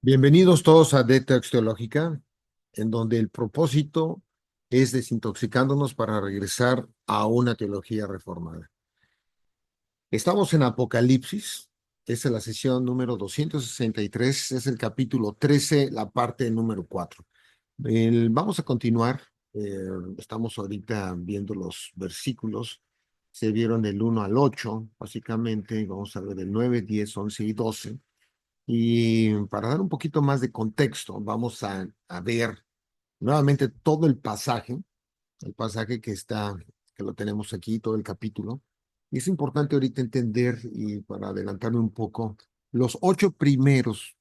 Bienvenidos todos a Detox Teológica, en donde el propósito es desintoxicándonos para regresar a una teología reformada. Estamos en Apocalipsis, esta es la sesión número 263, es el capítulo 13, la parte número 4. Vamos a continuar, estamos ahorita viendo los versículos, se vieron del 1 al 8, básicamente, vamos a ver del 9, 10, 11 y 12. Y para dar un poquito más de contexto, vamos a ver nuevamente todo el pasaje que lo tenemos aquí, todo el capítulo. Y es importante ahorita entender, y para adelantarme un poco, los 8 primeros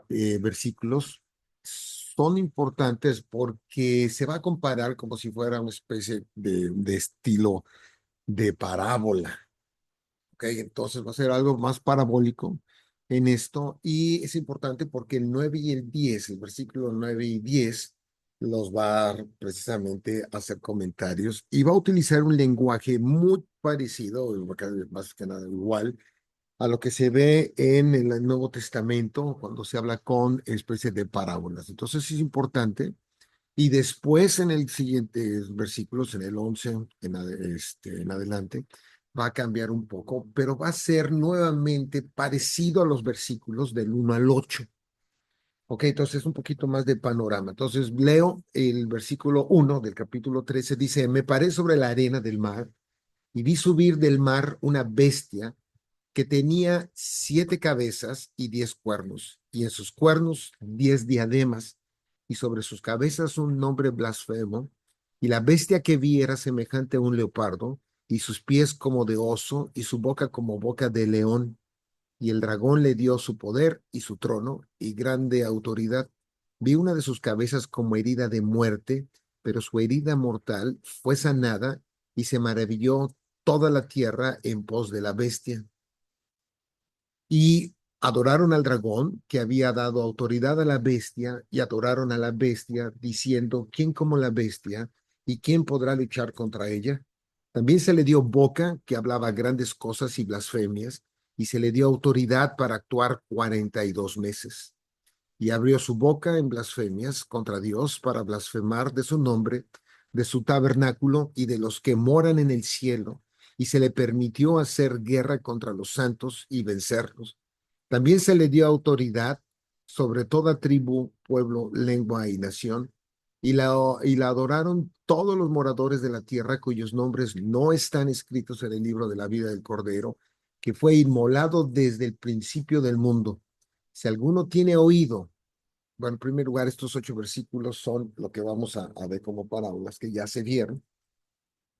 versículos son importantes porque se va a comparar como si fuera una especie de estilo de parábola. ¿Ok? Entonces va a ser algo más parabólico en esto y es importante porque el 9 y el 10, el versículo 9 y 10, los va a precisamente a hacer comentarios y va a utilizar un lenguaje muy parecido, más que nada igual, a lo que se ve en el Nuevo Testamento cuando se habla con especies de parábolas. Entonces es importante. Y después en el siguiente versículos, en el 11 en adelante, va a cambiar un poco, pero va a ser nuevamente parecido a los versículos del 1 al 8. Ok, entonces un poquito más de panorama. Entonces leo el versículo 1 del capítulo 13, dice, me paré sobre la arena del mar y vi subir del mar una bestia que tenía 7 cabezas y 10 cuernos, y en sus cuernos 10 diademas, y sobre sus cabezas un nombre blasfemo. Y la bestia que vi era semejante a un leopardo, y sus pies como de oso, y su boca como boca de león. Y el dragón le dio su poder y su trono y grande autoridad. Vi una de sus cabezas como herida de muerte, pero su herida mortal fue sanada, y se maravilló toda la tierra en pos de la bestia y adoraron al dragón que había dado autoridad a la bestia y adoraron a la bestia diciendo, ¿quién como la bestia y quién podrá luchar contra ella? También se le dio boca que hablaba grandes cosas y blasfemias y se le dio autoridad para actuar 42 meses. Y abrió su boca en blasfemias contra Dios para blasfemar de su nombre, de su tabernáculo y de los que moran en el cielo, y se le permitió hacer guerra contra los santos y vencerlos. También se le dio autoridad sobre toda tribu, pueblo, lengua y nación, y la adoraron todos los moradores de la tierra cuyos nombres no están escritos en el libro de la vida del Cordero, que fue inmolado desde el principio del mundo. Si alguno tiene oído, bueno, en primer lugar, estos 8 versículos son lo que vamos a ver como parábolas que ya se vieron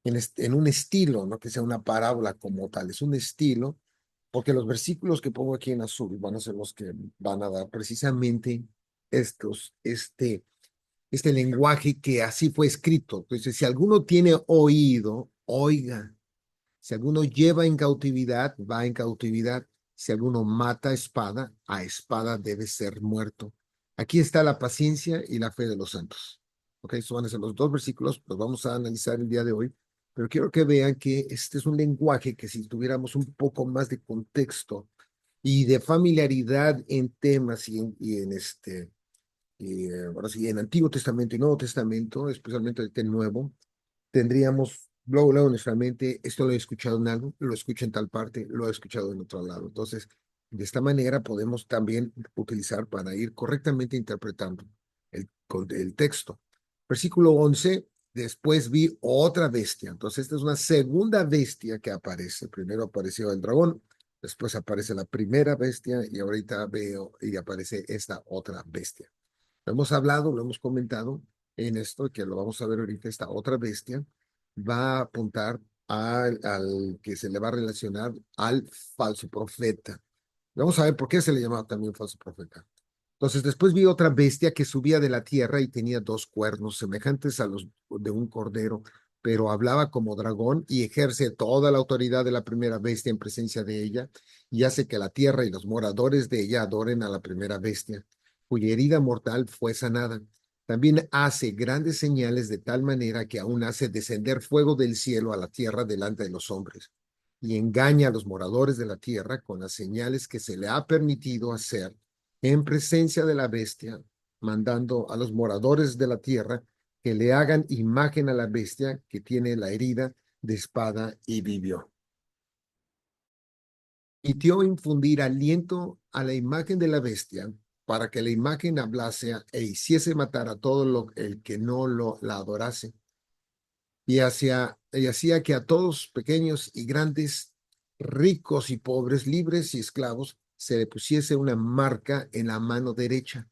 en un estilo, no que sea una parábola como tal, es un estilo, porque los versículos que pongo aquí en azul van a ser los que van a dar precisamente este lenguaje que así fue escrito. Entonces, si alguno tiene oído, oiga. Si alguno lleva en cautividad, va en cautividad. Si alguno mata a espada debe ser muerto. Aquí está la paciencia y la fe de los santos. Ok, eso van a ser los 2 versículos, los vamos a analizar el día de hoy, pero quiero que vean que este es un lenguaje que si tuviéramos un poco más de contexto y de familiaridad en temas ahora sí, en Antiguo Testamento y Nuevo Testamento, especialmente el Nuevo, tendríamos luego en nuestra mente, esto lo he escuchado en algo, lo escucho en tal parte, lo he escuchado en otro lado. Entonces, de esta manera podemos también utilizar para ir correctamente interpretando el texto. Versículo 11, después vi otra bestia. Entonces, esta es una segunda bestia que aparece. Primero apareció el dragón, después aparece la primera bestia y ahorita veo y aparece esta otra bestia. Lo hemos hablado, lo hemos comentado en esto, que lo vamos a ver ahorita, esta otra bestia va a apuntar al que se le va a relacionar al falso profeta. Vamos a ver por qué se le llamaba también falso profeta. Entonces, después vi otra bestia que subía de la tierra y tenía 2 cuernos semejantes a los de un cordero, pero hablaba como dragón y ejerce toda la autoridad de la primera bestia en presencia de ella y hace que la tierra y los moradores de ella adoren a la primera bestia, cuya herida mortal fue sanada. También hace grandes señales de tal manera que aún hace descender fuego del cielo a la tierra delante de los hombres y engaña a los moradores de la tierra con las señales que se le ha permitido hacer en presencia de la bestia, mandando a los moradores de la tierra que le hagan imagen a la bestia que tiene la herida de espada y vivió. Permitió infundir aliento a la imagen de la bestia para que la imagen hablase e hiciese matar a todo el que no la adorase. Y hacía que a todos, pequeños y grandes, ricos y pobres, libres y esclavos, se le pusiese una marca en la mano derecha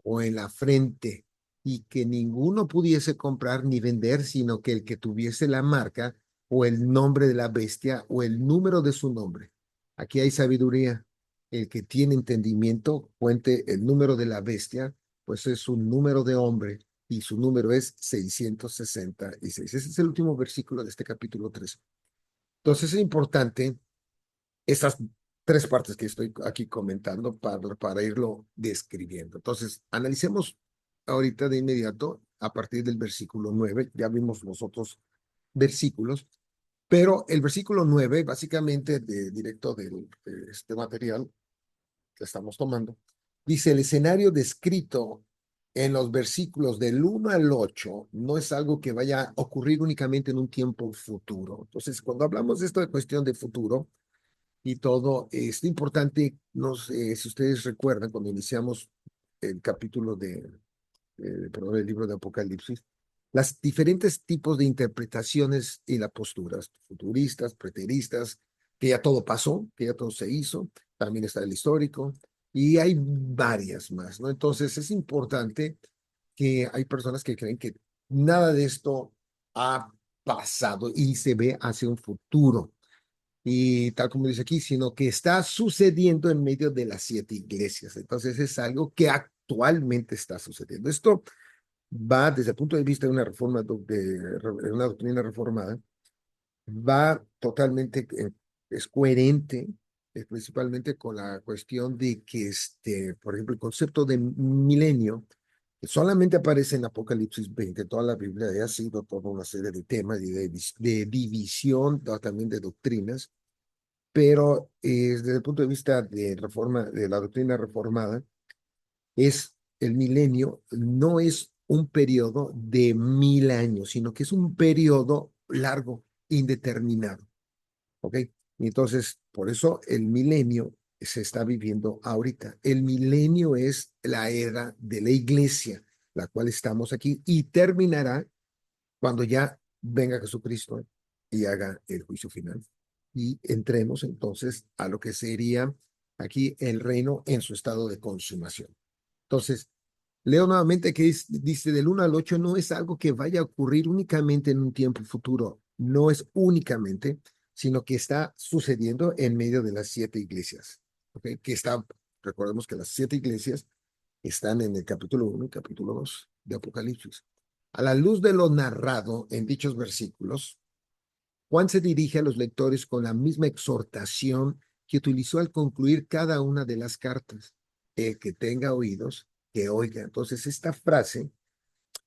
o en la frente, y que ninguno pudiese comprar ni vender, sino que el que tuviese la marca o el nombre de la bestia o el número de su nombre. Aquí hay sabiduría. El que tiene entendimiento, cuente el número de la bestia, pues es un número de hombre y su número es 666. Ese es el último versículo de este capítulo 3. Entonces es importante estas tres partes que estoy aquí comentando para irlo describiendo. Entonces, analicemos ahorita de inmediato a partir del versículo 9. Ya vimos los otros versículos, pero el versículo 9, básicamente directo de este material que estamos tomando, dice: el escenario descrito en los versículos del 1 al 8 no es algo que vaya a ocurrir únicamente en un tiempo futuro. Entonces, cuando hablamos de esta cuestión de futuro y todo, es importante, no sé si ustedes recuerdan cuando iniciamos el capítulo perdón, el libro de Apocalipsis, las diferentes tipos de interpretaciones y las posturas, futuristas, preteristas, que ya todo pasó, que ya todo se hizo, también está el histórico, y hay varias más, ¿no? Entonces es importante que hay personas que creen que nada de esto ha pasado y se ve hacia un futuro. Y tal como dice aquí, sino que está sucediendo en medio de las siete iglesias. Entonces es algo que actualmente está sucediendo. Esto va desde el punto de vista de una reforma, de una doctrina reformada, va totalmente, es coherente, principalmente con la cuestión de que, por ejemplo, el concepto de milenio, que solamente aparece en Apocalipsis 20, toda la Biblia ha sido toda una serie de temas y de división, también de doctrinas, pero desde el punto de vista de reforma, de la doctrina reformada, es el milenio, no es un periodo de 1000 años, sino que es un periodo largo, indeterminado. ¿Ok? Y entonces, por eso el milenio se está viviendo ahorita. El milenio es la era de la iglesia, la cual estamos aquí, y terminará cuando ya venga Jesucristo y haga el juicio final. Y entremos entonces a lo que sería aquí el reino en su estado de consumación. Entonces, leo nuevamente que dice del 1 al 8, no es algo que vaya a ocurrir únicamente en un tiempo futuro, no es únicamente, sino que está sucediendo en medio de las siete iglesias. ¿Okay? Recordemos que las siete iglesias están en el capítulo 1 y capítulo 2 de Apocalipsis. A la luz de lo narrado en dichos versículos, Juan se dirige a los lectores con la misma exhortación que utilizó al concluir cada una de las cartas. El que tenga oídos, que oiga. Entonces, esta frase, en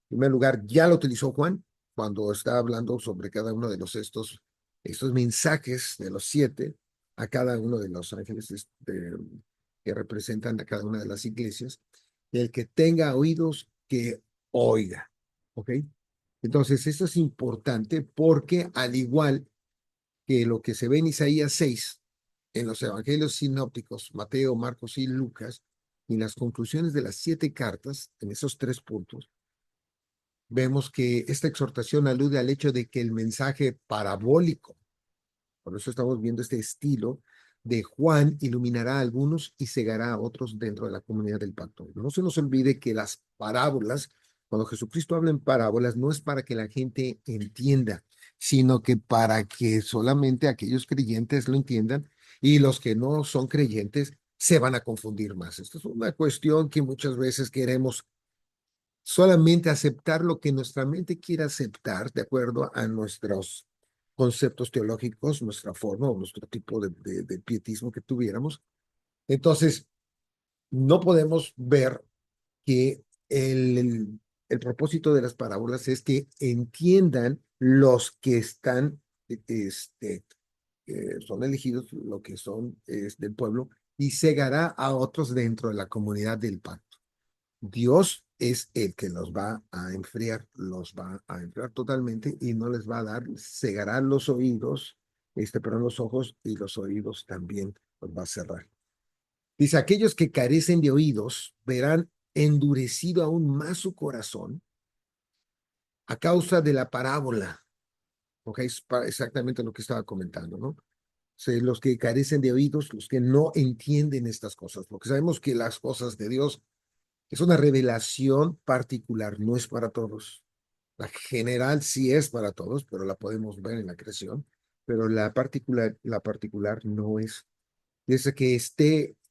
primer lugar, ya la utilizó Juan cuando está hablando sobre cada uno de estos mensajes de los siete a cada uno de los ángeles que representan a cada una de las iglesias. El que tenga oídos, que oiga. ¿Ok? Entonces, esto es importante porque al igual que lo que se ve en Isaías 6, en los evangelios sinópticos, Mateo, Marcos y Lucas, y en las conclusiones de las siete cartas, en esos tres puntos, vemos que esta exhortación alude al hecho de que el mensaje parabólico, por eso estamos viendo este estilo de Juan, iluminará a algunos y cegará a otros dentro de la comunidad del pacto. No se nos olvide que las parábolas, cuando Jesucristo habla en parábolas, no es para que la gente entienda, sino que para que solamente aquellos creyentes lo entiendan, y los que no son creyentes se van a confundir más. Esto es una cuestión que muchas veces queremos solamente aceptar lo que nuestra mente quiere aceptar de acuerdo a nuestros conceptos teológicos, nuestra forma o nuestro tipo de pietismo que tuviéramos. Entonces, no podemos ver que el propósito de las parábolas es que entiendan los que están, son elegidos, lo que son del pueblo, y cegará a otros dentro de la comunidad del pacto. Dios es el que los va a enfriar totalmente y no les va a dar, cegará los oídos, perdón, los ojos y los oídos también los va a cerrar. Dice, aquellos que carecen de oídos verán endurecido aún más su corazón a causa de la parábola. Ok, es exactamente lo que estaba comentando, ¿no? O sea, los que carecen de oídos, los que no entienden estas cosas, porque sabemos que las cosas de Dios es una revelación particular, no es para todos. La general sí es para todos, pero la podemos ver en la creación, pero la particular no es. Dice que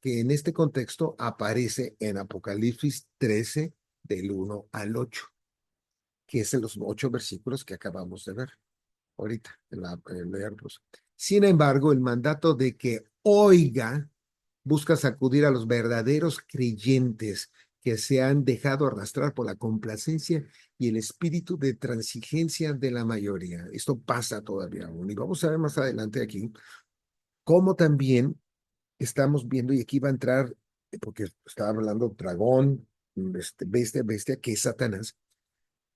en este contexto aparece en Apocalipsis 13, del 1 al 8, que es en los 8 versículos que acabamos de ver ahorita, en leerlos. Sin embargo, el mandato de que oiga busca sacudir a los verdaderos creyentes que se han dejado arrastrar por la complacencia y el espíritu de transigencia de la mayoría. Esto pasa todavía aún. Y vamos a ver más adelante aquí cómo también estamos viendo, y aquí va a entrar, porque estaba hablando dragón, bestia, que es Satanás,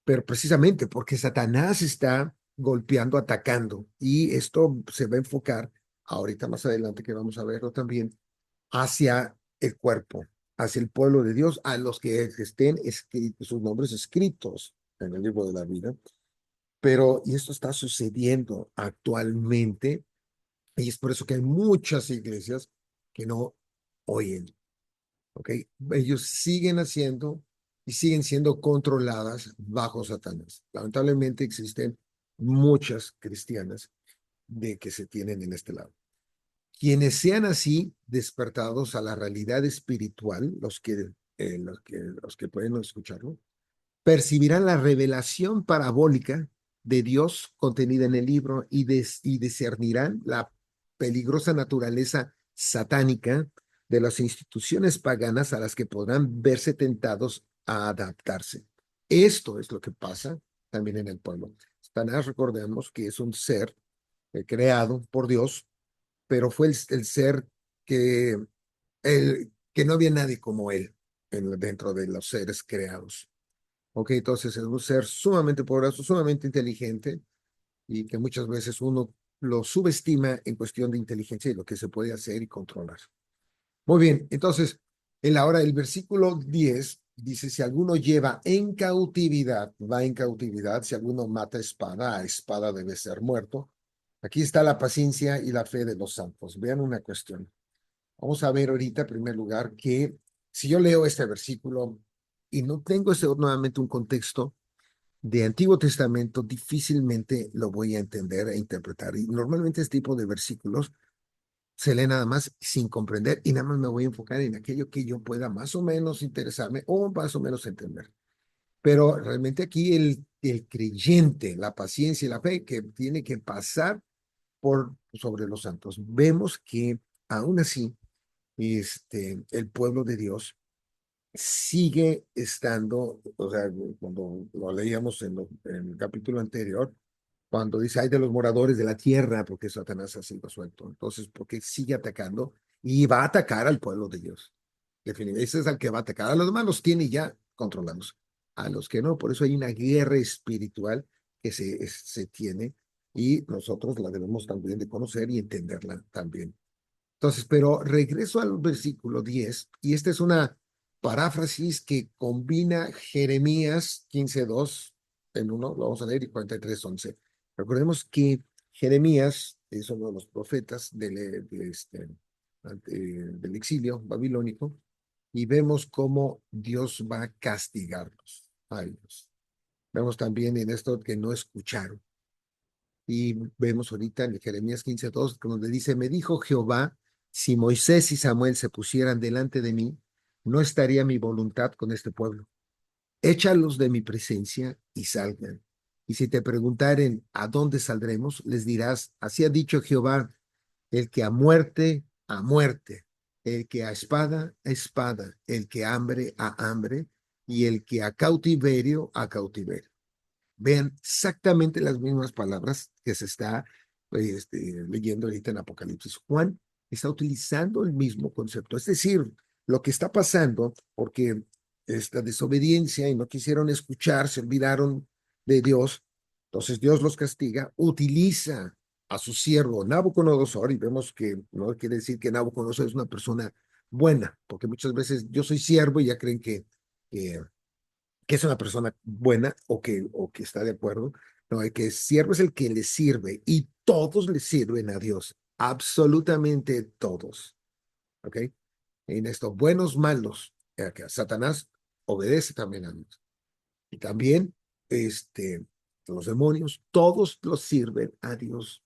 pero precisamente porque Satanás está golpeando, atacando, y esto se va a enfocar ahorita más adelante, que vamos a verlo también, hacia el cuerpo, hacia el pueblo de Dios, a los que estén escritos, sus nombres escritos en el libro de la vida. Pero, y esto está sucediendo actualmente, y es por eso que hay muchas iglesias que no oyen, ¿ok? Ellos siguen haciendo y siguen siendo controladas bajo Satanás. Lamentablemente existen muchas cristianas de que se tienen en este lado. Quienes sean así despertados a la realidad espiritual, los que pueden escucharlo, percibirán la revelación parabólica de Dios contenida en el libro y discernirán la peligrosa naturaleza satánica de las instituciones paganas a las que podrán verse tentados a adaptarse. Esto es lo que pasa también en el pueblo. Satanás, recordemos que es un ser creado por Dios, pero fue el ser que no había nadie como él dentro de los seres creados. Ok, entonces es un ser sumamente poderoso, sumamente inteligente y que muchas veces uno lo subestima en cuestión de inteligencia y lo que se puede hacer y controlar. Muy bien, entonces, ahora el versículo 10 dice, si alguno lleva en cautividad, va en cautividad, si alguno mata a espada debe ser muerto. Aquí está la paciencia y la fe de los santos. Vean una cuestión. Vamos a ver ahorita, en primer lugar, que si yo leo este versículo y no tengo nuevamente un contexto de Antiguo Testamento, difícilmente lo voy a entender e interpretar. Y normalmente este tipo de versículos se lee nada más sin comprender y nada más me voy a enfocar en aquello que yo pueda más o menos interesarme o más o menos entender. Pero realmente aquí el creyente, la paciencia y la fe que tiene que pasar sobre los santos. Vemos que aún así, el pueblo de Dios sigue estando, o sea, cuando lo leíamos en el capítulo anterior, cuando dice, hay de los moradores de la tierra, porque Satanás ha sido suelto. Entonces, porque sigue atacando y va a atacar al pueblo de Dios. Definitivamente, ese es al que va a atacar. A los demás los tiene ya controlados. A los que no, por eso hay una guerra espiritual que se tiene y nosotros la debemos también de conocer y entenderla también. Entonces, pero regreso al versículo 10 y esta es una paráfrasis que combina Jeremías 15:2 en uno, lo vamos a leer, y 43:11. Recordemos que Jeremías es uno de los profetas del exilio babilónico y vemos cómo Dios va a castigarlos a ellos. Vemos también en esto que no escucharon. Y vemos ahorita en Jeremías 15:2, donde dice, me dijo Jehová, si Moisés y Samuel se pusieran delante de mí, no estaría mi voluntad con este pueblo. Échalos de mi presencia y salgan. Y si te preguntaren a dónde saldremos, les dirás, así ha dicho Jehová, el que a muerte, el que a espada, el que a hambre, y el que a cautiverio. Vean exactamente las mismas palabras que se está leyendo ahorita en Apocalipsis. Juan está utilizando el mismo concepto. Es decir, lo que está pasando, porque esta desobediencia y no quisieron escuchar, se olvidaron de Dios, entonces Dios los castiga, utiliza a su siervo Nabucodonosor, y vemos que no quiere decir que Nabucodonosor es una persona buena, porque muchas veces yo soy siervo y ya creen que, que es una persona buena o que está de acuerdo. No, el que siervo es el que le sirve y todos le sirven a Dios, absolutamente todos. ¿Ok? En esto, buenos, malos, que a Satanás obedece también a Dios. Y también los demonios, todos los sirven a Dios.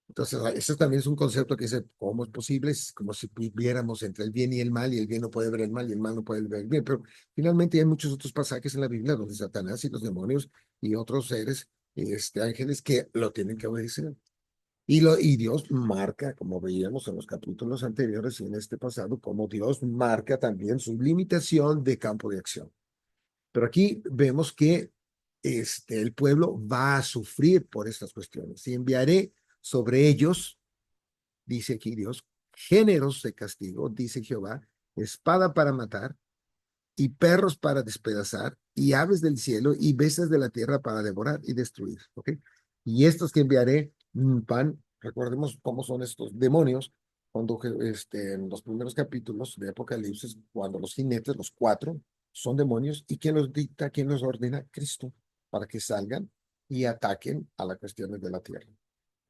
Entonces, eso también es un concepto que dice, ¿cómo es posible? Es como si viviéramos entre el bien y el mal, y el bien no puede ver el mal, y el mal no puede ver el bien. Pero finalmente hay muchos otros pasajes en la Biblia donde Satanás y los demonios y otros seres, ángeles, que lo tienen que obedecer. Y Dios marca, como veíamos en los capítulos anteriores y en este pasado, como Dios marca también su limitación de campo de acción. Pero aquí vemos que el pueblo va a sufrir por estas cuestiones. Y enviaré sobre ellos, dice aquí Dios, géneros de castigo, dice Jehová, espada para matar, y perros para despedazar, y aves del cielo, y bestias de la tierra para devorar y destruir. ¿Ok? Y estos que enviaré van, recordemos cómo son estos demonios, cuando en los primeros capítulos de Apocalipsis, cuando los jinetes, los cuatro, son demonios, y quién los dicta, quién los ordena, Cristo, para que salgan y ataquen a las cuestiones de la tierra.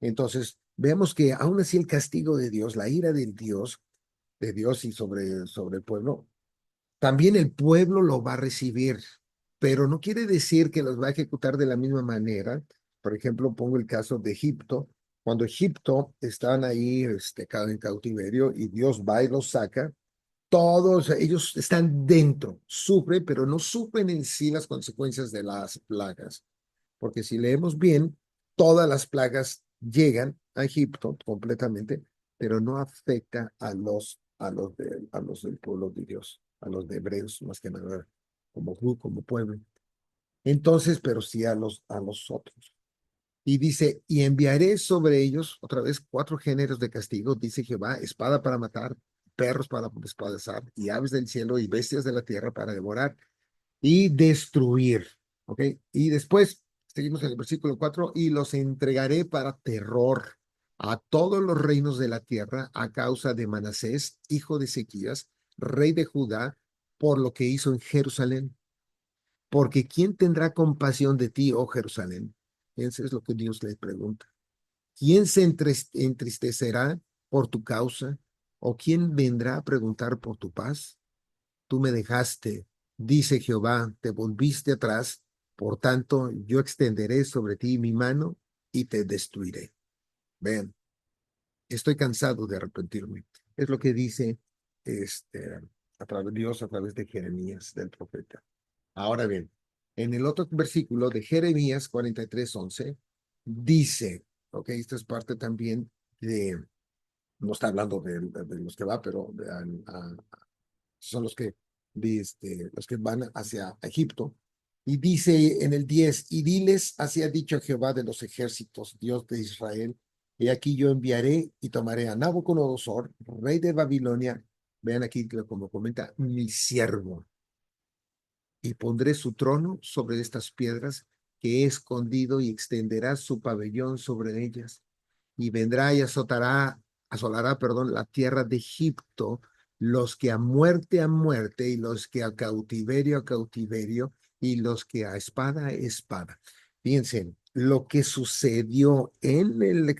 Entonces, vemos que aún así el castigo de Dios, la ira de Dios y sobre el pueblo, también el pueblo lo va a recibir, pero no quiere decir que los va a ejecutar de la misma manera. Por ejemplo, pongo el caso de Egipto. Cuando Egipto estaban ahí en cautiverio y Dios va y los saca, todos ellos están dentro, sufren, pero no sufren en sí las consecuencias de las plagas. Porque si leemos bien, todas las plagas llegan a Egipto completamente, pero no afecta a los del pueblo de Dios, a los de hebreos, más que nada, como pueblo. Entonces, pero sí a los otros. Y dice, y enviaré sobre ellos otra vez cuatro géneros de castigo, dice Jehová, espada para matar, perros para despedazar, y aves del cielo y bestias de la tierra para devorar y destruir. ¿Ok? Y después, seguimos en el versículo 4, y los entregaré para terror a todos los reinos de la tierra a causa de Manasés, hijo de Ezequías, rey de Judá, por lo que hizo en Jerusalén. Porque ¿quién tendrá compasión de ti, oh Jerusalén? Eso es lo que Dios le pregunta. ¿Quién se entristecerá por tu causa? ¿O quién vendrá a preguntar por tu paz? Tú me dejaste, dice Jehová, te volviste atrás, por tanto yo extenderé sobre ti mi mano y te destruiré. Vean, estoy cansado de arrepentirme. Es lo que dice a través de Dios, a través de Jeremías, del profeta. Ahora bien, en el otro versículo de Jeremías 43:11, dice, ok, esta es parte también no está hablando de los que va, pero son los que van hacia Egipto. Y dice en el 10, y diles, así ha dicho Jehová de los ejércitos, Dios de Israel, y aquí yo enviaré y tomaré a Nabucodonosor, rey de Babilonia, vean aquí como comenta, mi siervo, y pondré su trono sobre estas piedras que he escondido y extenderá su pabellón sobre ellas y vendrá y asolará, perdón, la tierra de Egipto, los que a muerte, y los que a cautiverio, y los que a espada. Fíjense, lo que sucedió el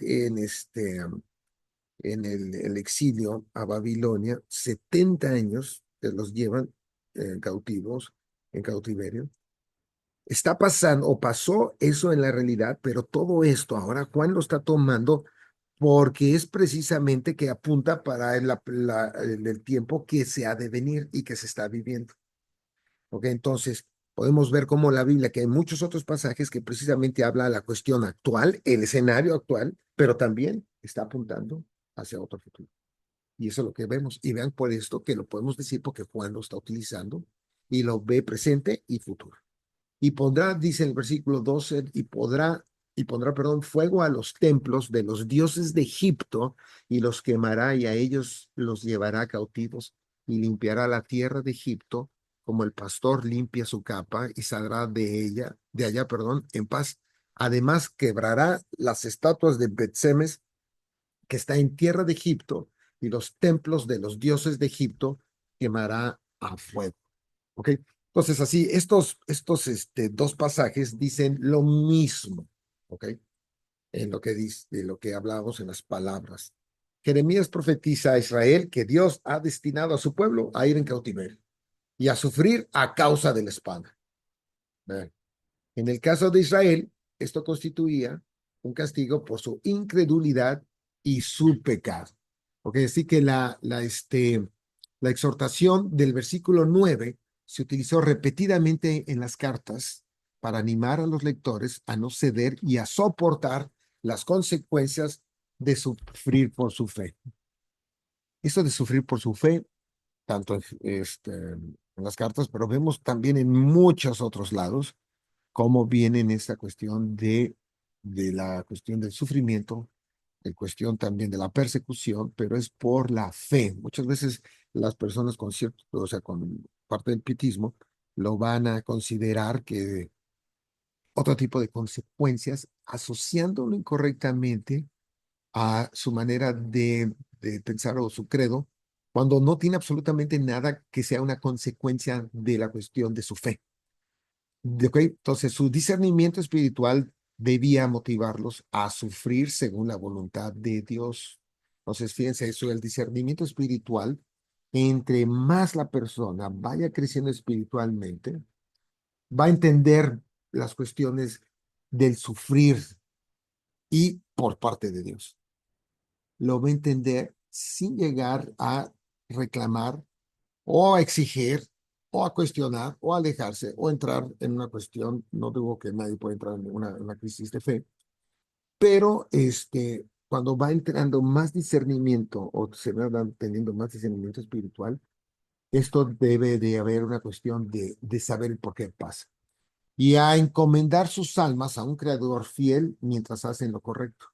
exilio a Babilonia, 70 años que los llevan cautivos, en cautiverio. Está pasando o pasó eso en la realidad, pero todo esto ahora Juan lo está tomando porque es precisamente que apunta para el tiempo que se ha de venir y que se está viviendo. ¿Ok? Entonces, podemos ver cómo la Biblia, que hay muchos otros pasajes que precisamente habla de la cuestión actual, el escenario actual, pero también está apuntando hacia otro futuro. Y eso es lo que vemos. Y vean por esto que lo podemos decir porque Juan lo está utilizando y lo ve presente y futuro. Y pondrá, dice el versículo 12, y podrá y pondrá, perdón, fuego a los templos de los dioses de Egipto y los quemará y a ellos los llevará cautivos y limpiará la tierra de Egipto como el pastor limpia su capa y saldrá de allá, perdón, en paz. Además, quebrará las estatuas de Bet-Semes que está en tierra de Egipto y los templos de los dioses de Egipto quemará a fuego. ¿Ok? Entonces, así, estos dos pasajes dicen lo mismo. ¿Ok? En lo que dice, de lo que hablamos en las palabras. Jeremías profetiza a Israel que Dios ha destinado a su pueblo a ir en cautiverio y a sufrir a causa de la espada. Vean. En el caso de Israel, esto constituía un castigo por su incredulidad y su pecado. Ok, así que la exhortación del versículo 9 se utilizó repetidamente en las cartas para animar a los lectores a no ceder y a soportar las consecuencias de sufrir por su fe. Esto de sufrir por su fe, tanto en las cartas, pero vemos también en muchos otros lados cómo viene en esta cuestión de la cuestión del sufrimiento, la cuestión también de la persecución, pero es por la fe. Muchas veces las personas con cierto, o sea, con parte del pietismo, lo van a considerar que otro tipo de consecuencias, asociándolo incorrectamente a su manera de pensar o su credo, cuando no tiene absolutamente nada que sea una consecuencia de la cuestión de su fe. ¿Ok? Entonces, su discernimiento espiritual debía motivarlos a sufrir según la voluntad de Dios. Entonces, fíjense eso, el discernimiento espiritual, entre más la persona vaya creciendo espiritualmente, va a entender las cuestiones del sufrir y por parte de Dios. Lo va a entender sin llegar a reclamar o a exigir, o a cuestionar, o a alejarse, o entrar en una cuestión. No digo que nadie puede entrar en una crisis de fe, pero cuando va entrando más discernimiento o se va teniendo más discernimiento espiritual, esto debe de haber una cuestión de saber el por qué pasa. Y a encomendar sus almas a un creador fiel mientras hacen lo correcto.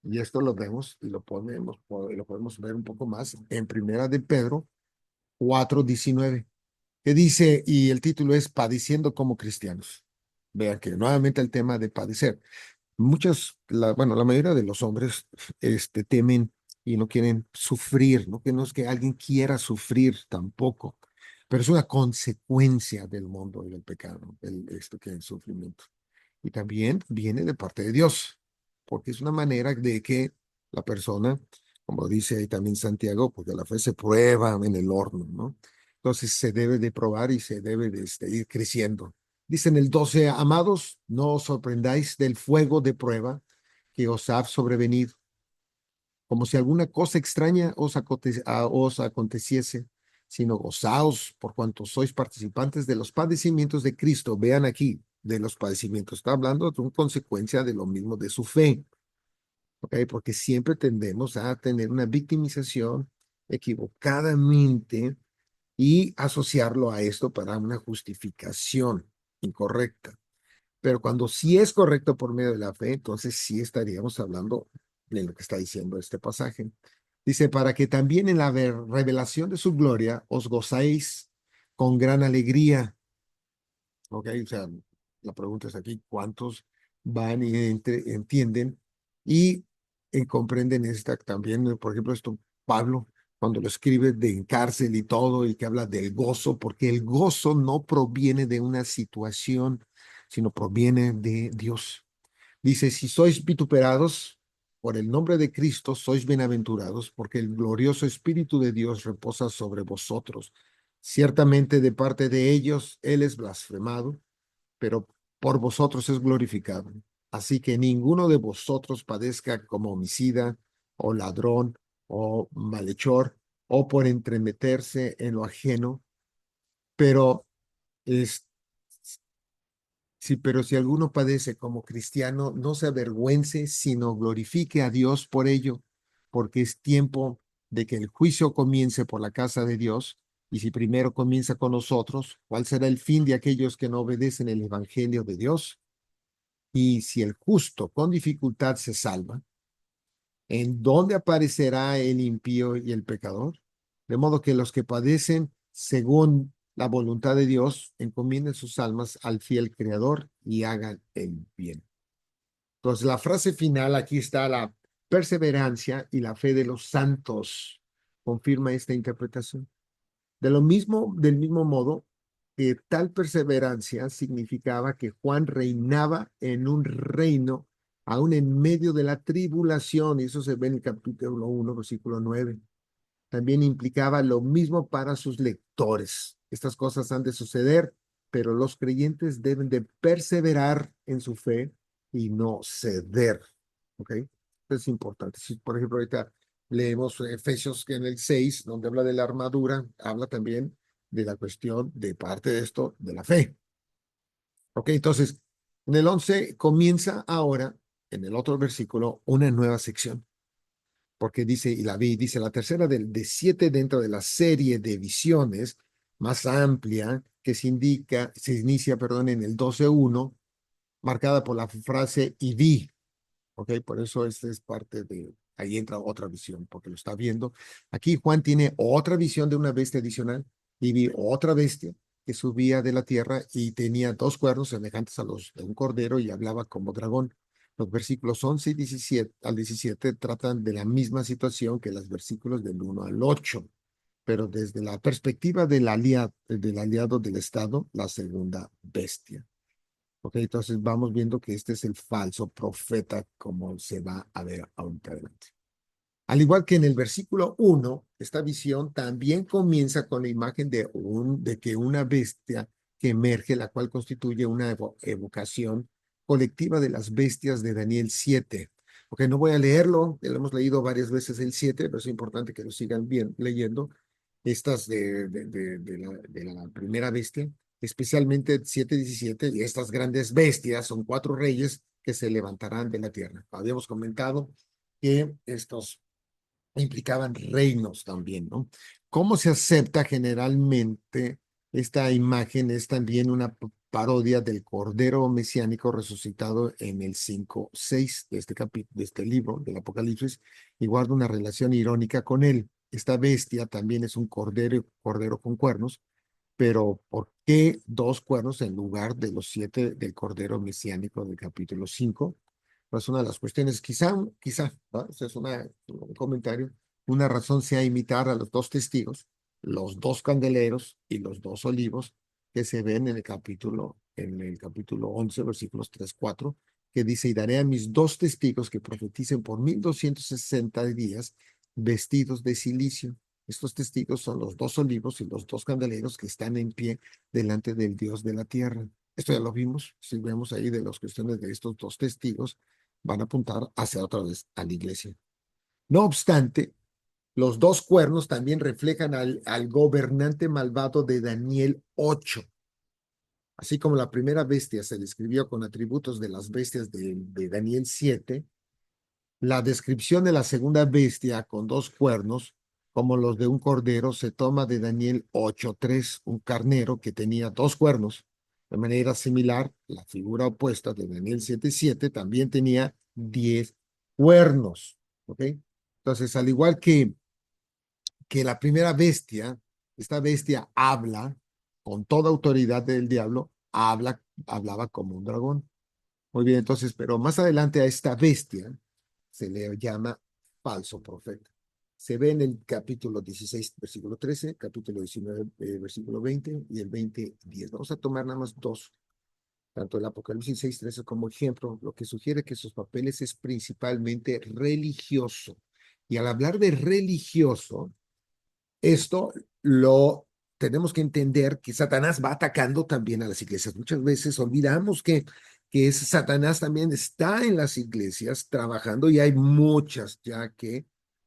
Y esto lo vemos y lo podemos ver un poco más en Primera de Pedro 4:19 que dice, y el título es Padeciendo como cristianos. Vean que nuevamente el tema de padecer. Bueno, la mayoría de los hombres temen y no quieren sufrir, ¿no? Que no es que alguien quiera sufrir tampoco, pero es una consecuencia del mundo y del pecado, esto que es el sufrimiento. Y también viene de parte de Dios, porque es una manera de que la persona, como dice ahí también Santiago, porque la fe se prueba en el horno, ¿no? Entonces se debe de probar y se debe de ir creciendo. Dice en el 12, amados, no os sorprendáis del fuego de prueba que os ha sobrevenido, como si alguna cosa extraña os aconteciese, sino gozaos por cuanto sois participantes de los padecimientos de Cristo. Vean aquí, de los padecimientos. Está hablando de una consecuencia de lo mismo de su fe, ¿ok? Porque siempre tendemos a tener una victimización equivocadamente y asociarlo a esto para una justificación incorrecta. Pero cuando sí es correcto por medio de la fe, entonces sí estaríamos hablando de lo que está diciendo este pasaje. Dice, para que también en la revelación de su gloria os gozáis con gran alegría. ¿Ok? O sea, la pregunta es aquí, ¿cuántos van y entienden y comprenden esta también? Por ejemplo, esto Pablo, cuando lo escribe de en cárcel y todo, y que habla del gozo, porque el gozo no proviene de una situación, sino proviene de Dios. Dice, si sois vituperados por el nombre de Cristo, sois bienaventurados, porque el glorioso Espíritu de Dios reposa sobre vosotros. Ciertamente de parte de ellos Él es blasfemado, pero por vosotros es glorificado. Así que ninguno de vosotros padezca como homicida o ladrón o malhechor o por entremeterse en lo ajeno, pero es, sí, pero si alguno padece como cristiano, no se avergüence, sino glorifique a Dios por ello, porque es tiempo de que el juicio comience por la casa de Dios. Y si primero comienza con nosotros, ¿cuál será el fin de aquellos que no obedecen el evangelio de Dios? Y si el justo con dificultad se salva, ¿en dónde aparecerá el impío y el pecador? De modo que los que padecen según la voluntad de Dios encomienden sus almas al fiel Creador y hagan el bien. Entonces, la frase final, aquí está: la perseverancia y la fe de los santos. Confirma esta interpretación. Del mismo modo, que tal perseverancia significaba que Juan reinaba en un reino aún en medio de la tribulación, y eso se ve en el capítulo 1, versículo 9. También implicaba lo mismo para sus lectores. Estas cosas han de suceder, pero los creyentes deben de perseverar en su fe y no ceder. ¿Ok? Esto es importante. Si, por ejemplo, ahorita leemos Efesios en el 6, donde habla de la armadura, habla también de la cuestión de parte de esto, de la fe. ¿Ok? Entonces, en el 11 comienza ahora, en el otro versículo, una nueva sección porque dice, y la vi, dice, la tercera de siete dentro de la serie de visiones más amplia que se inicia, perdón, en el 12:1, marcada por la frase y vi, ¿ok? Por eso esta es parte de, ahí entra otra visión, porque lo está viendo. Aquí Juan tiene otra visión de una bestia adicional, y vi otra bestia que subía de la tierra y tenía dos cuernos semejantes a los de un cordero y hablaba como dragón. Los versículos 11 y 17 al 17 tratan de la misma situación que los versículos del 1 al 8, pero desde la perspectiva del aliado del Estado, la segunda bestia. Ok, entonces vamos viendo que este es el falso profeta, como se va a ver ahorita adelante. Al igual que en el versículo 1, esta visión también comienza con la imagen de que una bestia que emerge, la cual constituye una evocación colectiva de las bestias de Daniel 7. Ok, no voy a leerlo, lo hemos leído varias veces el 7, pero es importante que lo sigan bien leyendo. Estas de la primera bestia, especialmente 7:17, y estas grandes bestias son cuatro reyes que se levantarán de la tierra. Habíamos comentado que estos implicaban reinos también, ¿no? ¿Cómo se acepta generalmente esta imagen? Es también una parodia del Cordero Mesiánico resucitado en el 5:6 de este capítulo, de este libro del Apocalipsis, y guarda una relación irónica con él. Esta bestia también es un cordero con cuernos, pero ¿por qué dos cuernos en lugar de los siete del Cordero Mesiánico del capítulo 5? Pues una de las cuestiones, quizá, ¿no? Ese es un comentario, una razón sea imitar a los dos testigos, los dos candeleros y los dos olivos que se ven en el capítulo 11, versículos 3-4, que dice, y daré a mis dos testigos que profeticen por 1260 días vestidos de silicio. Estos testigos son los dos olivos y los dos candeleros que están en pie delante del Dios de la tierra. Esto ya lo vimos, si vemos ahí de las cuestiones de estos dos testigos, van a apuntar hacia otra vez a la iglesia. No obstante, los dos cuernos también reflejan al gobernante malvado de Daniel 8. Así como la primera bestia se describió con atributos de las bestias de Daniel 7, la descripción de la segunda bestia con dos cuernos, como los de un cordero, se toma de Daniel 8:3, un carnero que tenía dos cuernos. De manera similar, la figura opuesta de Daniel 7:7 también tenía 10 cuernos. ¿Ok? Entonces, al igual que la primera bestia, esta bestia habla con toda autoridad del diablo, hablaba como un dragón. Muy bien, entonces, pero más adelante a esta bestia se le llama falso profeta. Se ve en el capítulo 16, versículo 13, capítulo 19, versículo 20 y el 20:10. Vamos a tomar nada más dos, tanto el Apocalipsis 6:13 como ejemplo, lo que sugiere que sus papeles es principalmente religioso. Y al hablar de religioso, esto lo tenemos que entender que Satanás va atacando también a las iglesias. Muchas veces olvidamos que Satanás también está en las iglesias trabajando y hay muchas ya que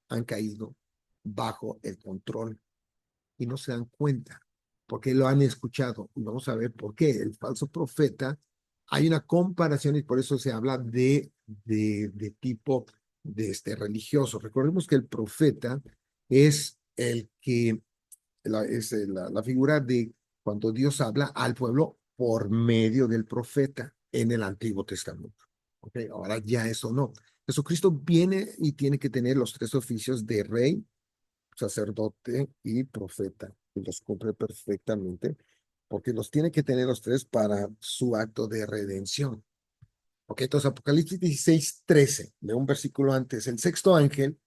han caído bajo el control y no se dan cuenta porque lo han escuchado. Y vamos a ver por qué. El falso profeta, hay una comparación y por eso se habla de tipo de religioso. Recordemos que el profeta es el que la figura de cuando Dios habla al pueblo por medio del profeta. en el Antiguo Testamento. ¿Ok? Ahora ya eso no. Jesucristo viene y tiene que tener los tres oficios de rey, sacerdote y profeta. Y los cumple perfectamente, porque los tiene que tener los tres para su acto de redención. Ok, entonces Apocalipsis 16:13, de un versículo antes, el sexto ángel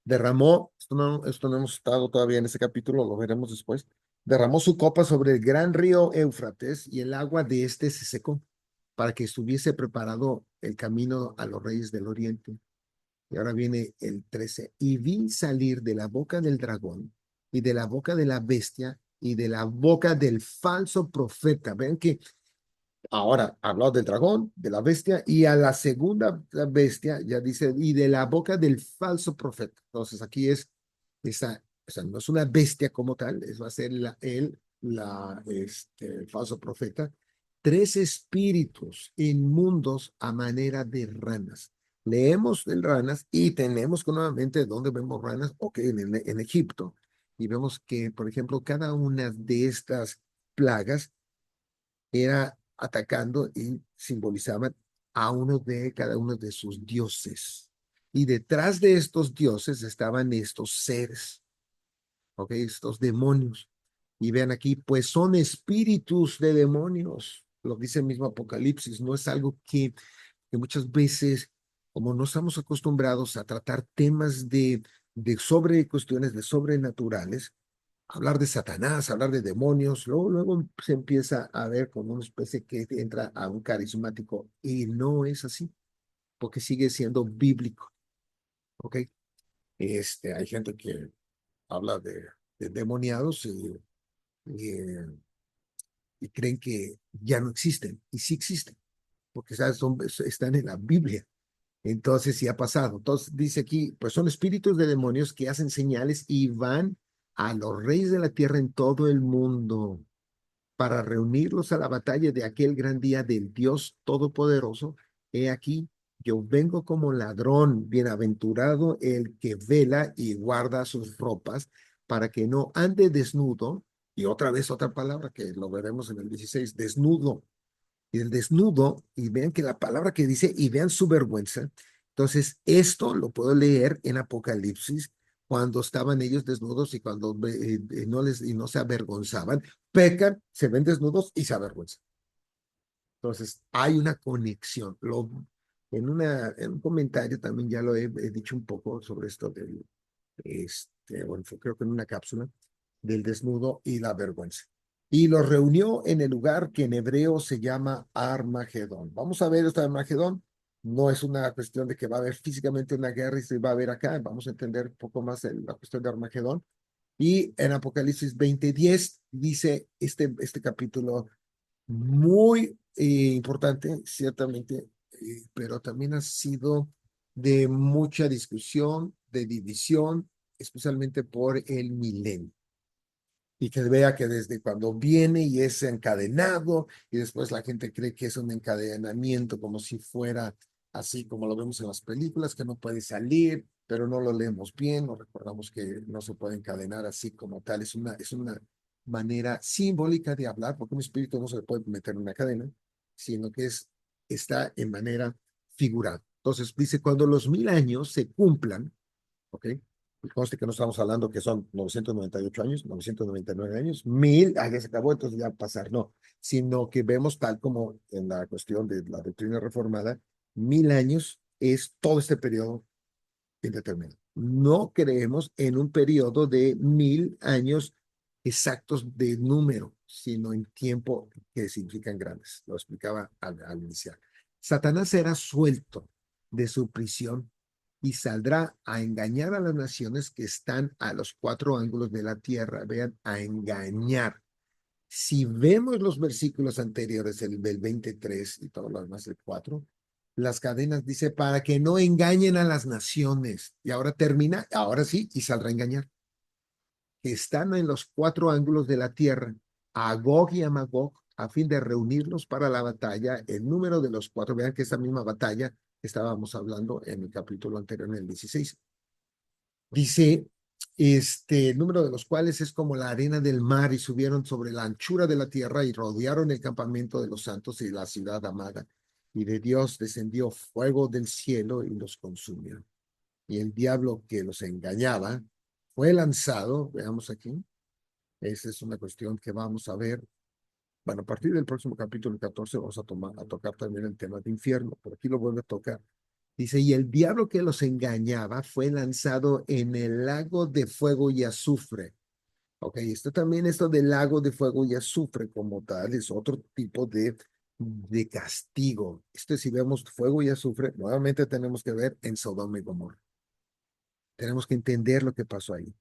derramó, esto no hemos estado todavía en ese capítulo, lo veremos después, derramó su copa sobre el gran río Éufrates y el agua de este se secó para que estuviese preparado el camino a los reyes del oriente. Y ahora viene el 13. Y vi salir de la boca del dragón y de la boca de la bestia y de la boca del falso profeta. Ven que ahora habló del dragón, de la bestia, y a la segunda bestia ya dice, y de la boca del falso profeta. Entonces aquí es, esa, o sea, no es una bestia como tal, es, va a ser el falso profeta. Tres espíritus inmundos a manera de ranas. Leemos de ranas y tenemos nuevamente dónde vemos ranas, ok, en Egipto, y vemos que, por ejemplo, cada una de estas plagas era atacando y simbolizaban a uno de cada uno de sus dioses. Y detrás de estos dioses estaban estos seres, ¿ok? Estos demonios. Y vean aquí, pues son espíritus de demonios. Lo dice el mismo Apocalipsis, no es algo que muchas veces, como no estamos acostumbrados a tratar temas de sobre cuestiones de sobrenaturales, hablar de Satanás, hablar de demonios, luego se empieza a ver como una especie que entra a un carismático y no es así, porque sigue siendo bíblico, ¿ok? Hay gente que habla de demoniados y creen que ya no existen, y sí existen, porque ¿sabes? Están en la Biblia. Entonces, sí ha pasado. Entonces, dice aquí, pues son espíritus de demonios que hacen señales y van a los reyes de la tierra en todo el mundo para reunirlos a la batalla de aquel gran día del Dios Todopoderoso. He aquí, yo vengo como ladrón, bienaventurado el que vela y guarda sus ropas para que no ande desnudo. Y otra vez otra palabra que lo veremos en el 16, desnudo. Y el desnudo, y vean que la palabra que dice, y vean su vergüenza. Entonces, esto lo puedo leer en Apocalipsis cuando estaban ellos desnudos y cuando no les y no se avergonzaban, pecan, se ven desnudos y se avergüenzan. Entonces, hay una conexión. En un comentario también ya lo he dicho un poco sobre esto bueno, creo que en una cápsula del desnudo y la vergüenza. Y los reunió en el lugar que en hebreo se llama Armagedón. Vamos a ver esto de Armagedón. No es una cuestión de que va a haber físicamente una guerra y se va a ver acá. Vamos a entender un poco más la cuestión de Armagedón. Y en Apocalipsis 20:10 dice este capítulo muy importante, ciertamente, pero también ha sido de mucha discusión, de división, especialmente por el milenio. Y que vea que desde cuando viene y es encadenado, y después la gente cree que es un encadenamiento como si fuera así como lo vemos en las películas, que no puede salir, pero no lo leemos bien, no recordamos que no se puede encadenar así como tal, es una manera simbólica de hablar, porque un espíritu no se le puede meter en una cadena, sino que está en manera figurada. Entonces dice, cuando los 1000 años se cumplan, ¿ok? Y conste que no estamos hablando que son 998 años, 999 años, 1000, ya se acabó, entonces ya pasar, no, sino que vemos tal como en la cuestión de la doctrina reformada, 1000 años es todo este periodo indeterminado. No creemos en un periodo de 1000 años exactos de número, sino en tiempo que significan grandes. Lo explicaba al iniciar. Satanás será suelto de su prisión y saldrá a engañar a las naciones que están a los cuatro ángulos de la tierra. Vean, a engañar. Si vemos los versículos anteriores, el 23 y todo lo demás, el 4, las cadenas dice para que no engañen a las naciones. Y ahora termina, ahora sí, y saldrá a engañar. Que están en los cuatro ángulos de la tierra, a Gog y a Magog, a fin de reunirlos para la batalla. El número de los cuatro, vean que esta misma batalla estábamos hablando en el capítulo anterior, en el 16. Dice, el número de los cuales es como la arena del mar y subieron sobre la anchura de la tierra y rodearon el campamento de los santos y la ciudad amada y de Dios descendió fuego del cielo y los consumió. Y el diablo que los engañaba fue lanzado, veamos aquí, esa es una cuestión que vamos a ver. Bueno, a partir del próximo capítulo 14 vamos a tocar también el tema de infierno, por aquí lo vuelve a tocar. Dice, y el diablo que los engañaba fue lanzado en el lago de fuego y azufre. Ok, esto del lago de fuego y azufre como tal es otro tipo de castigo. Si vemos fuego y azufre, nuevamente tenemos que ver en Sodoma y Gomorra. Tenemos que entender lo que pasó ahí.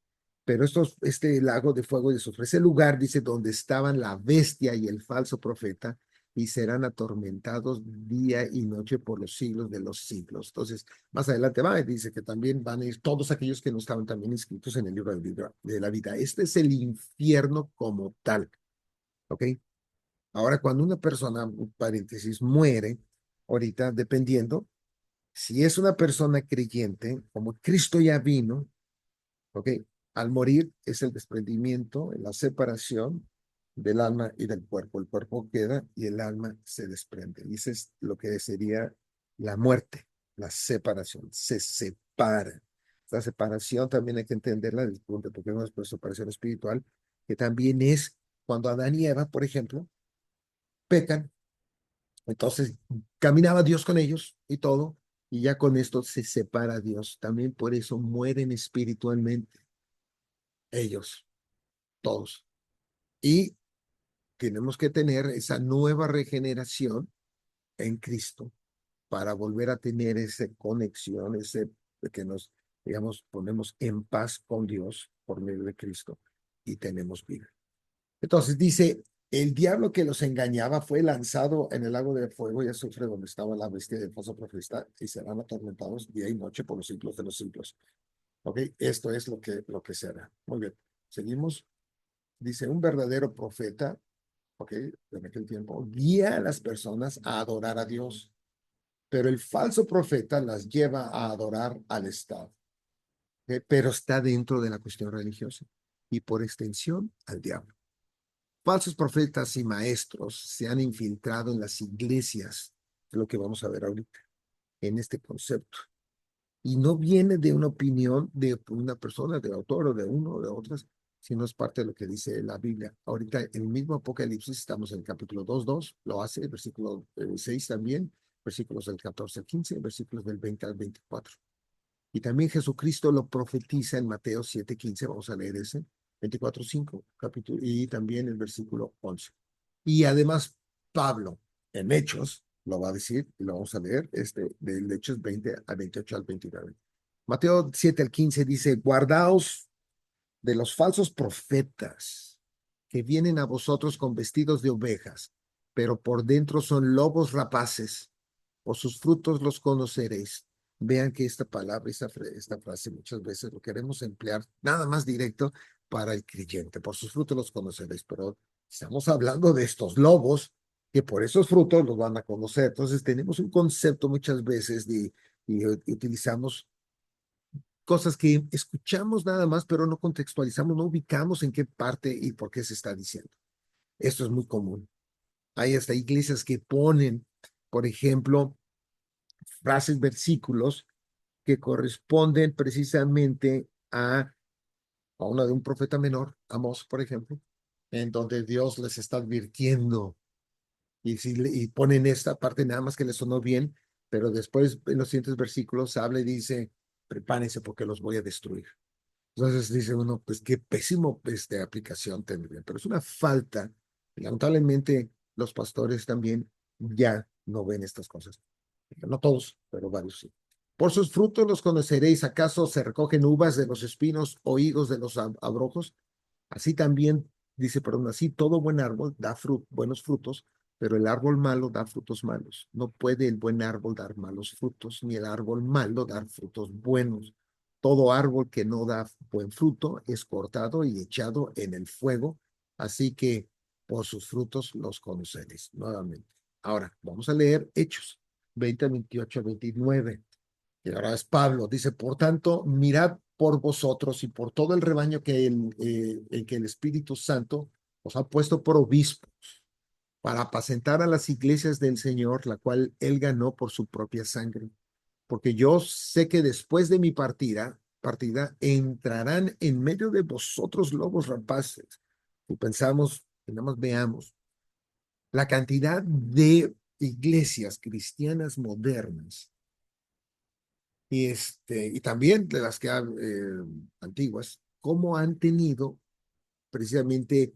Pero este lago de fuego y azufre, ese lugar, dice, donde estaban la bestia y el falso profeta, y serán atormentados día y noche por los siglos de los siglos. Entonces, más adelante va y dice que también van a ir todos aquellos que no estaban también inscritos en el libro de la vida. Este es el infierno como tal, ¿ok? Ahora, cuando una persona, paréntesis, muere, ahorita, dependiendo, si es una persona creyente, como Cristo ya vino, ¿ok? Al morir es el desprendimiento, la separación del alma y del cuerpo. El cuerpo queda y el alma se desprende. Y eso es lo que sería la muerte, la separación. Se separa. Esta separación también hay que entenderla desde el punto, porque es una separación espiritual, que también es cuando Adán y Eva, por ejemplo, pecan. Entonces caminaba Dios con ellos y todo, y ya con esto se separa Dios. También por eso mueren espiritualmente ellos, todos. Y tenemos que tener esa nueva regeneración en Cristo para volver a tener esa conexión, ese que nos, digamos, ponemos en paz con Dios por medio de Cristo y tenemos vida. Entonces dice, el diablo que los engañaba fue lanzado en el lago de fuego y azufre donde estaba la bestia del falso profeta y serán atormentados día y noche por los siglos de los siglos. ¿Ok? Esto es lo que se hará. Muy bien. Seguimos. Dice, un verdadero profeta, ok, en aquel tiempo, guía a las personas a adorar a Dios, pero el falso profeta las lleva a adorar al Estado, ¿ok? Pero está dentro de la cuestión religiosa y por extensión al diablo. Falsos profetas y maestros se han infiltrado en las iglesias, es lo que vamos a ver ahorita, en este concepto. Y no viene de una opinión de una persona, de autor o de uno o de otras, sino es parte de lo que dice la Biblia. Ahorita en el mismo Apocalipsis, estamos en el capítulo 2:2, lo hace, el versículo 6 también, versículos del 14 al 15, versículos del 20 al 24. Y también Jesucristo lo profetiza en Mateo 7:15, vamos a leer ese, 24:5, capítulo, y también el versículo 11. Y además Pablo, en Hechos, lo va a decir, y lo vamos a leer, del Hechos 20 al 28 al 29. Mateo 7 al 15 dice, guardaos de los falsos profetas que vienen a vosotros con vestidos de ovejas, pero por dentro son lobos rapaces. Por sus frutos los conoceréis. Vean que esta palabra, esta frase muchas veces lo queremos emplear nada más directo para el creyente. Por sus frutos los conoceréis, pero estamos hablando de estos lobos que por esos frutos los van a conocer. Entonces tenemos un concepto muchas veces y utilizamos cosas que escuchamos nada más, pero no contextualizamos, no ubicamos en qué parte y por qué se está diciendo. Esto es muy común. Hay hasta iglesias que ponen, por ejemplo, frases, versículos que corresponden precisamente a una de un profeta menor, Amós, por ejemplo, en donde Dios les está advirtiendo y ponen esta parte nada más que les sonó bien, pero después en los siguientes versículos habla y dice, prepárense porque los voy a destruir. Entonces dice uno, pues qué pésimo aplicación tendría, pero es una falta. Lamentablemente los pastores también ya no ven estas cosas. No todos, pero varios sí. Por sus frutos los conoceréis. ¿Acaso se recogen uvas de los espinos o higos de los abrojos? Así también, dice, perdón, así todo buen árbol da buenos frutos, pero el árbol malo da frutos malos. No puede el buen árbol dar malos frutos, ni el árbol malo dar frutos buenos. Todo árbol que no da buen fruto es cortado y echado en el fuego. Así que por sus frutos los conoceréis. Nuevamente. Ahora, vamos a leer Hechos 20, 28, 29. Y ahora es Pablo, dice, por tanto, mirad por vosotros y por todo el rebaño que el Espíritu Santo os ha puesto por obispos. para apacentar a las iglesias del Señor, la cual él ganó por su propia sangre. Porque yo sé que después de mi partida entrarán en medio de vosotros lobos rapaces. Y pensamos, que nada más veamos la cantidad de iglesias cristianas modernas y también de las que antiguas, cómo han tenido precisamente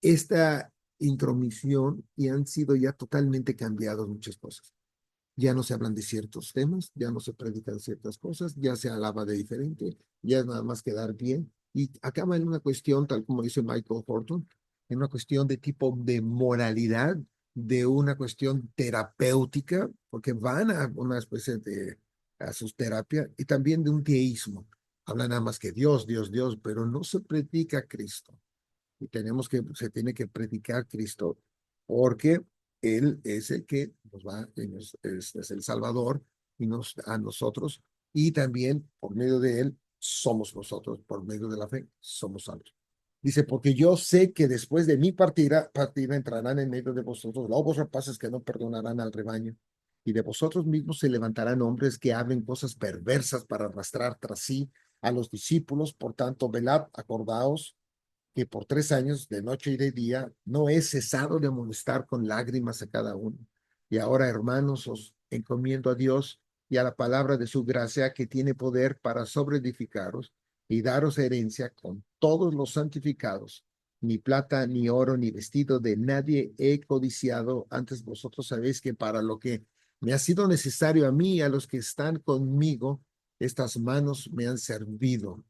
esta intromisión y han sido ya totalmente cambiadas muchas cosas. Ya no se hablan de ciertos temas, ya no se predican ciertas cosas, ya se alaba de diferente, ya es nada más quedar bien. Y acaba en una cuestión, tal como dice Michael Horton, en una cuestión de tipo de moralidad, de una cuestión terapéutica, porque van a una especie de a sus terapias, y también de un teísmo. Hablan nada más que Dios, Dios, Dios, pero no se predica Cristo y se tiene que predicar Cristo, porque Él es el que nos va, es el Salvador y a nosotros, y también por medio de Él somos nosotros, por medio de la fe somos salvos. Dice, porque yo sé que después de mi partida entrarán en medio de vosotros lobos rapaces que no perdonarán al rebaño, y de vosotros mismos se levantarán hombres que hablen cosas perversas para arrastrar tras sí a los discípulos. Por tanto, velad, acordaos que por 3 años, de noche y de día, no he cesado de amonestar con lágrimas a cada uno. Y ahora, hermanos, os encomiendo a Dios y a la palabra de su gracia que tiene poder para sobreedificaros y daros herencia con todos los santificados. Ni plata, ni oro, ni vestido de nadie he codiciado. Antes vosotros sabéis que para lo que me ha sido necesario a mí y a los que están conmigo, estas manos me han servido.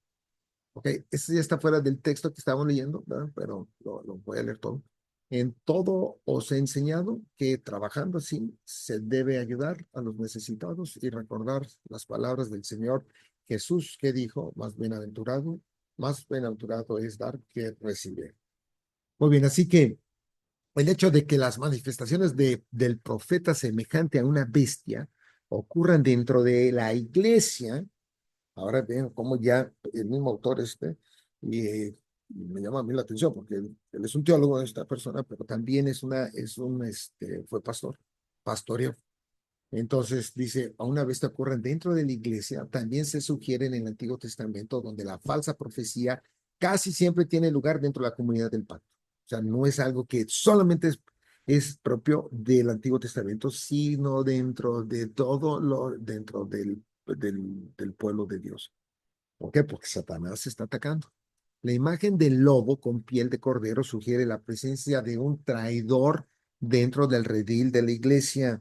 Ok, este ya está fuera del texto que estábamos leyendo, ¿verdad? Pero lo voy a leer todo. En todo os he enseñado que trabajando así se debe ayudar a los necesitados y recordar las palabras del Señor Jesús que dijo, más bienaventurado es dar que recibir. Muy bien, así que el hecho de que las manifestaciones del profeta semejante a una bestia ocurran dentro de la iglesia. Ahora ven cómo ya el mismo autor y me llama a mí la atención porque él es un teólogo, esta persona, pero también fue pastor, pastoreó. Entonces dice, a una vez que ocurren dentro de la iglesia, también se sugiere en el Antiguo Testamento, donde la falsa profecía casi siempre tiene lugar dentro de la comunidad del pacto. O sea, no es algo que solamente es propio del Antiguo Testamento, sino dentro de dentro del pueblo de Dios. ¿Por qué? Porque Satanás se está atacando. La imagen del lobo con piel de cordero sugiere la presencia de un traidor dentro del redil de la iglesia.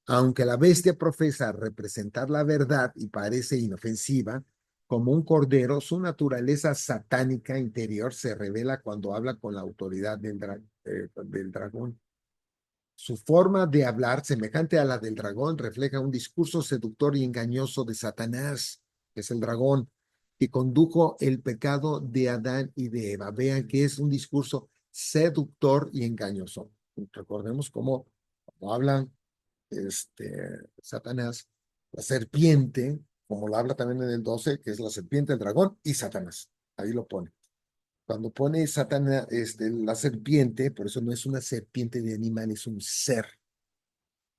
Aunque la bestia profesa representar la verdad y parece inofensiva, como un cordero, su naturaleza satánica interior se revela cuando habla con la autoridad del dragón. Su forma de hablar, semejante a la del dragón, refleja un discurso seductor y engañoso de Satanás, que es el dragón, que condujo el pecado de Adán y de Eva. Vean que es un discurso seductor y engañoso. Recordemos cómo hablan Satanás, la serpiente, como lo habla también en el 12, que es la serpiente, el dragón y Satanás. Ahí lo pone. Cuando pone Satanás, la serpiente, por eso no es una serpiente de animal, es un ser.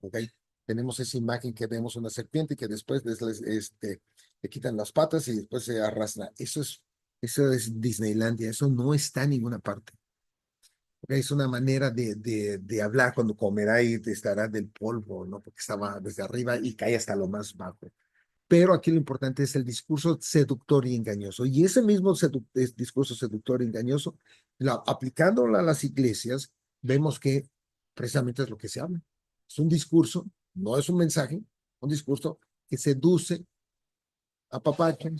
¿Ok? Tenemos esa imagen que vemos una serpiente que después le quitan las patas y después se arrastra. Eso es Disneylandia, eso no está en ninguna parte. ¿Ok? Es una manera de hablar cuando comerá y te estará del polvo, ¿no? Porque estaba desde arriba y cae hasta lo más bajo. Pero aquí lo importante es el discurso seductor y engañoso. Y ese mismo discurso seductor y engañoso, aplicándolo a las iglesias, vemos que precisamente es lo que se habla. Es un discurso, no es un mensaje, un discurso que seduce, apapacha,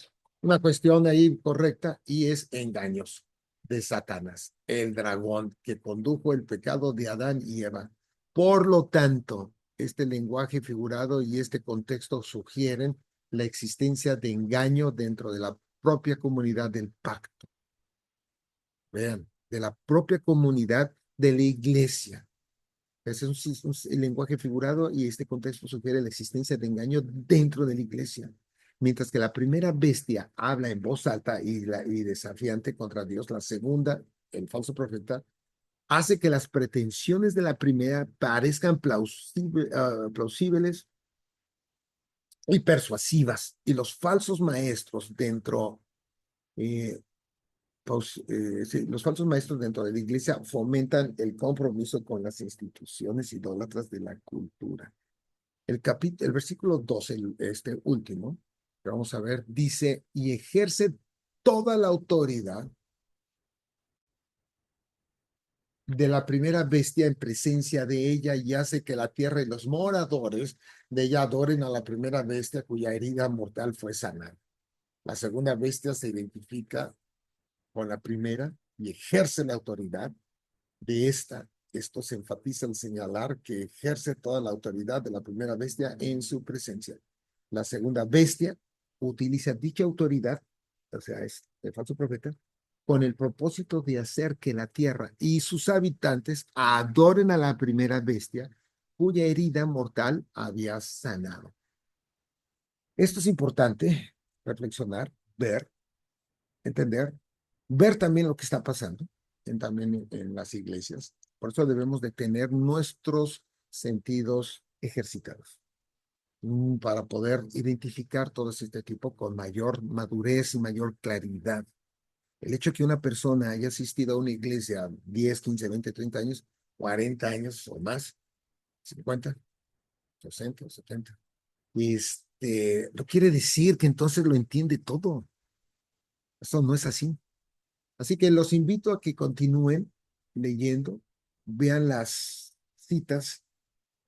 una cuestión ahí correcta y es engañoso de Satanás, el dragón que condujo el pecado de Adán y Eva. Por lo tanto, este lenguaje figurado y este contexto sugieren la existencia de engaño dentro de la propia comunidad del pacto. Vean, de la propia comunidad de la iglesia. Ese es el lenguaje figurado y este contexto sugiere la existencia de engaño dentro de la iglesia. Mientras que la primera bestia habla en voz alta y desafiante contra Dios, la segunda, el falso profeta, hace que las pretensiones de la primera parezcan plausibles y persuasivas, y los falsos maestros eh, sí, los falsos maestros dentro de la iglesia fomentan el compromiso con las instituciones idólatras de la cultura. El versículo 12, este último, que vamos a ver, dice, y ejerce toda la autoridad de la primera bestia en presencia de ella y hace que la tierra y los moradores de ella adoren a la primera bestia cuya herida mortal fue sanada. La segunda bestia se identifica con la primera y ejerce la autoridad de esta. Esto se enfatiza al señalar que ejerce toda la autoridad de la primera bestia en su presencia. La segunda bestia utiliza dicha autoridad, o sea, es el falso profeta, con el propósito de hacer que la tierra y sus habitantes adoren a la primera bestia cuya herida mortal había sanado. Esto es importante, reflexionar, ver, entender, ver también lo que está pasando también en las iglesias. Por eso debemos de tener nuestros sentidos ejercitados para poder identificar todo este tipo con mayor madurez y mayor claridad. El hecho de que una persona haya asistido a una iglesia 10, 15, 20, 30 años, 40 años o más, 50, 60, 70, no quiere decir que entonces lo entiende todo. Eso no es así. Así que los invito a que continúen leyendo, vean las citas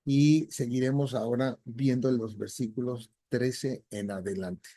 y seguiremos ahora viendo los versículos 13 en adelante.